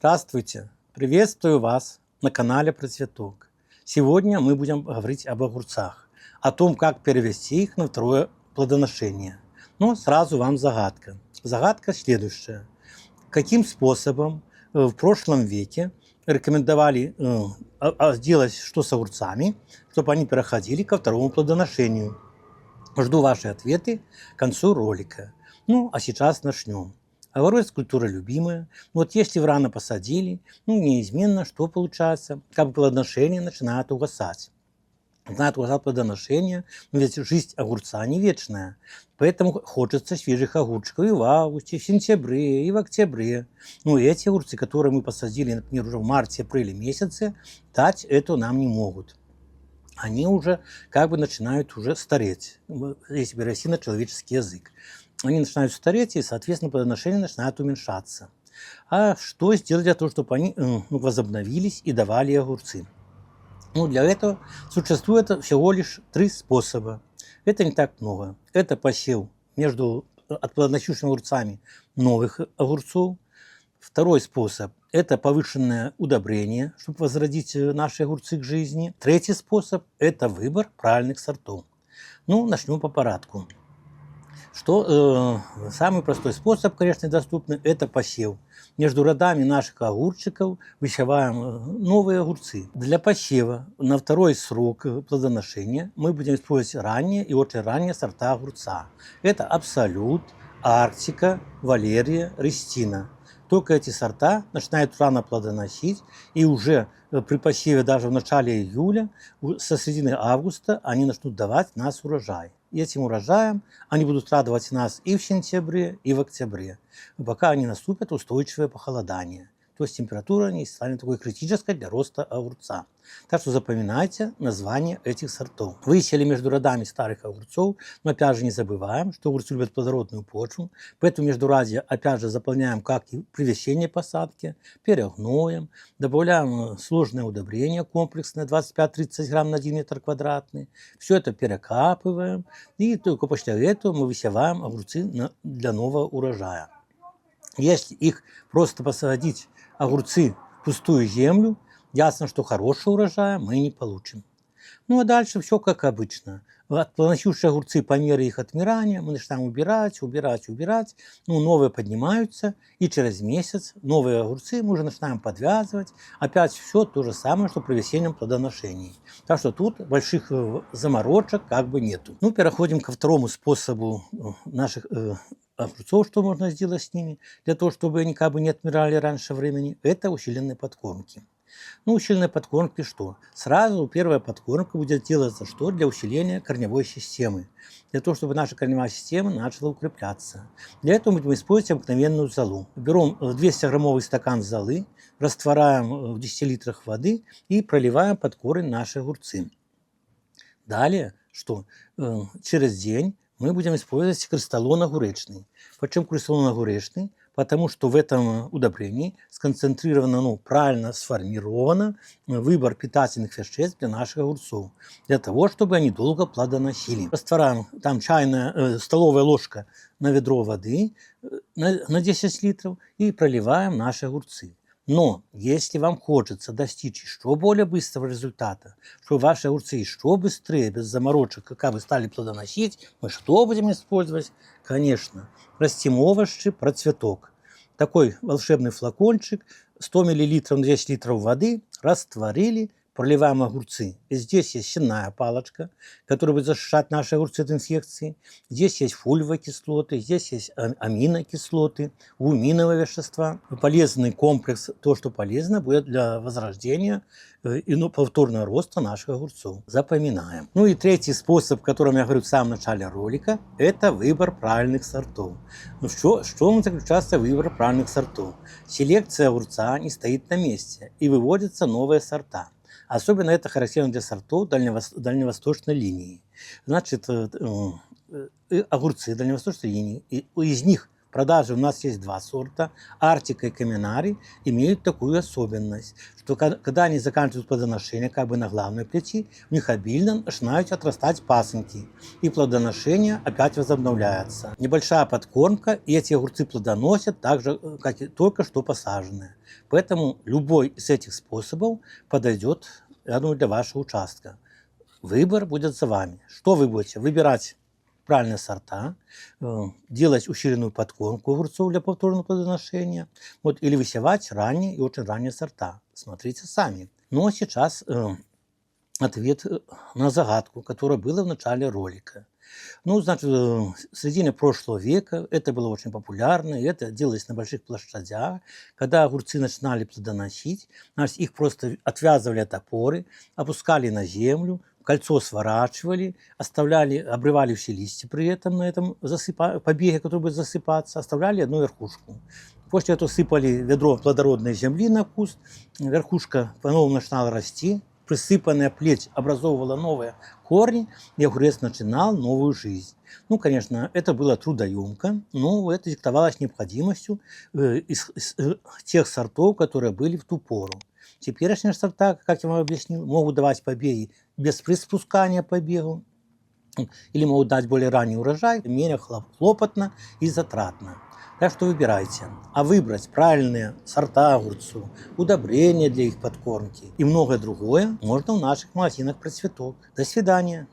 Здравствуйте! Приветствую вас на канале Процветок. Сегодня мы будем говорить об огурцах, о том, как перевести их на второе плодоношение. Но сразу вам загадка. Загадка следующая. Каким способом в прошлом веке рекомендовали сделать что с огурцами, чтобы они переходили ко второму плодоношению? Жду ваши ответы к концу ролика. Ну, а сейчас начнем. Огород – культура любимая. Вот если вы рано посадили, неизменно что получается? Как бы плодоношение начинает угасать. Начинает угасать плодоношение, но ведь жизнь огурца не вечная. Поэтому хочется свежих огурчиков и в августе, и в сентябре, и в октябре. Но эти огурцы, которые мы посадили, например, уже в марте-апреле месяце, дать это нам не могут. Они уже как бы начинают уже стареть, если перевести на человеческий язык. Они начинают стареть, и, соответственно, плодоношение начинает уменьшаться. А что сделать для того, чтобы они возобновились и давали огурцы? Для этого существует всего лишь 3 способа. Это не так много. Это посев между плодоносящими огурцами новых огурцов. Второй способ – это повышенное удобрение, чтобы возродить наши огурцы к жизни. Третий способ – это выбор правильных сортов. Начнем по порядку. Самый простой способ, конечно, доступный – это посев. Между родами наших огурчиков высеваем новые огурцы. Для посева на второй срок плодоношения мы будем использовать ранние и очень ранние сорта огурца. Это Абсолют, Арктика, Валерия, Рестина. Только эти сорта начинают рано плодоносить, и уже при посеве даже в начале июля, со середины августа, они начнут давать нас урожай. И этим урожаем они будут радовать нас и в сентябре, и в октябре, пока не наступит устойчивое похолодание. То есть температура не станет такой критической для роста огурца. Так что запоминайте название этих сортов. Высели между родами старых огурцов, но опять же не забываем, что огурцы любят плодородную почву, поэтому междурядье опять же заполняем, как и при весенней посадке, перегноем, добавляем сложное удобрение комплексное 25-30 грамм на 1 метр квадратный. Все это перекапываем, и только после этого мы высеваем огурцы для нового урожая. Если их просто посадить огурцы в пустую землю, ясно, что хорошего урожая мы не получим. А дальше все как обычно. Плодоносящие огурцы по мере их отмирания мы начинаем убирать. Новые поднимаются, и через месяц новые огурцы мы уже начинаем подвязывать. Опять все то же самое, что при весеннем плодоношении. Так что тут больших заморочек как бы нету. Переходим ко второму способу наших огурцов, что можно сделать с ними, для того, чтобы они как бы не отмирали раньше времени, это усиленные подкормки. Усиленные подкормки что? Сразу первая подкормка будет делаться что? Для усиления корневой системы. Для того, чтобы наша корневая система начала укрепляться. Для этого мы будем использовать обыкновенную золу. Берем 200-граммовый стакан золы, растворяем в 10 литрах воды и проливаем под корень наши огурцы. Далее что? Через день мы будем использовать крестолон огуречный. Почему крестолон огуречный? Потому что в этом удобрении сконцентрировано, правильно сформировано выбор питательных веществ для наших огурцов, для того, чтобы они долго плодоносили. Растворяем там столовая ложка на ведро воды на 10 литров и проливаем наши огурцы. Но если вам хочется достичь еще более быстрого результата, чтобы ваши огурцы еще быстрее, без заморочек, как бы стали плодоносить, мы что будем использовать? Конечно, растим овощи Процветок. Такой волшебный флакончик, 100 мл на 10 литров воды, растворили, проливаем огурцы. И здесь есть сенная палочка, которая будет защищать наши огурцы от инфекции. Здесь есть фолиевые кислоты, здесь есть аминокислоты, гуминовые вещества. Полезный комплекс, то, что полезно, будет для возрождения и повторного роста наших огурцов. Запоминаем. И третий способ, о котором я говорю в самом начале ролика, это выбор правильных сортов. Что заключается в выборе правильных сортов? Селекция огурца не стоит на месте, и выводятся новые сорта. Особенно это характерно для сортов дальневосточной линии. Значит, огурцы дальневосточной линии, из них В продаже у нас есть два сорта. Артика и Каминари имеют такую особенность, что когда они заканчивают плодоношение как бы на главной плечи, у них обильно начинают отрастать пасынки, и плодоношение опять возобновляется. Небольшая подкормка, и эти огурцы плодоносят так же, как и только что посаженные. Поэтому любой из этих способов подойдет, я думаю, для вашего участка. Выбор будет за вами. Что вы будете? Выбирать правильные сорта, делать ущеренную подкормку огурцов для повторного плодоношения, или высевать ранние и очень ранние сорта. Смотрите сами. Но сейчас ответ на загадку, которая была в начале ролика. Значит, в середине прошлого века это было очень популярно, и это делалось на больших площадях. Когда огурцы начинали плодоносить, значит, их просто отвязывали от опоры, опускали на землю, кольцо сворачивали, обрывали все листья при этом на этом побеге, который будет засыпаться, оставляли одну верхушку. После этого сыпали ведро плодородной земли на куст, верхушка по-новому начинала расти, присыпанная плеть образовывала новые корни, и огурец начинал новую жизнь. Конечно, это было трудоемко, но это диктовалось необходимостью из тех сортов, которые были в ту пору. Теперешние сорта, как я вам объяснил, могут давать побеги без приспускания побегу, или могут дать более ранний урожай, менее хлопотно и затратно. Так что выбирайте. А выбрать правильные сорта огурцов, удобрения для их подкормки и многое другое можно в наших магазинах «Процветок». До свидания.